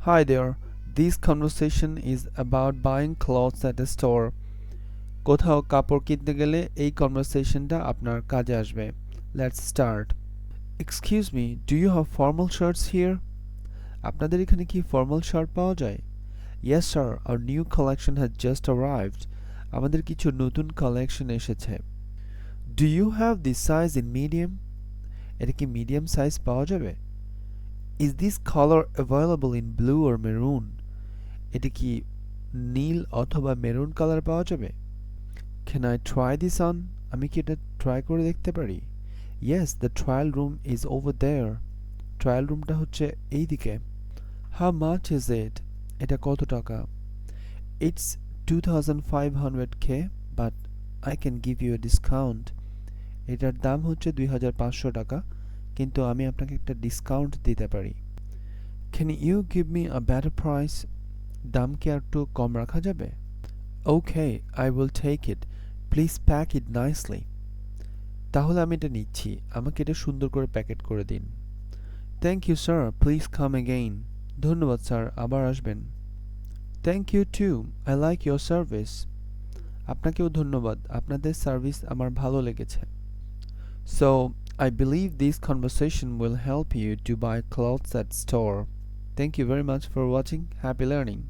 Hi there. This conversation is about buying clothes at a store. কোথাও কাপড় কিনতে গেলে এই কনভারসেশনটা আপনার কাজে আসবে। Let's start. Excuse me, do you have formal shirts here? আপনাদের এখানে কি ফর্মাল শার্ট পাওয়া যায়? Yes sir, our new collection has just arrived. আমাদের কিছু নতুন কালেকশন এসেছে। Do you have this size in medium? এটা কি মিডিয়াম সাইজ পাওয়া যাবে? Is this color available in blue or maroon? এটা কি নীল অথবা মেরুন কালার পাওয়া যাবে? Can I try this on? আমি কি এটা ট্রাই করে দেখতে পারি? Yes, the trial room is over there. Trial রুমটা হচ্ছে এই দিকে। How much is it? এটা কত টাকা? It's 2500K, but I can give you a discount. এটার দাম হচ্ছে 2500 টাকা, কিন্তু আমি আপনাকে একটা ডিসকাউন্ট দিতে পারি। Can you give me a better price? দাম কি একটু কম রাখা যাবে? Okay, I will take it. Please pack it nicely. তাহলে আমি এটা নিচ্ছি। আমাকে এটা সুন্দর করে প্যাকেট করে দিন। Thank you sir, please come again. ধন্যবাদ স্যার, আবার আসবেন। Thank you too, I like your service. আপনাকেও ধন্যবাদ, আপনাদের সার্ভিস আমার ভালো লেগেছে। So, I believe this conversation will help you to buy clothes at store. Thank you very much for watching. Happy learning.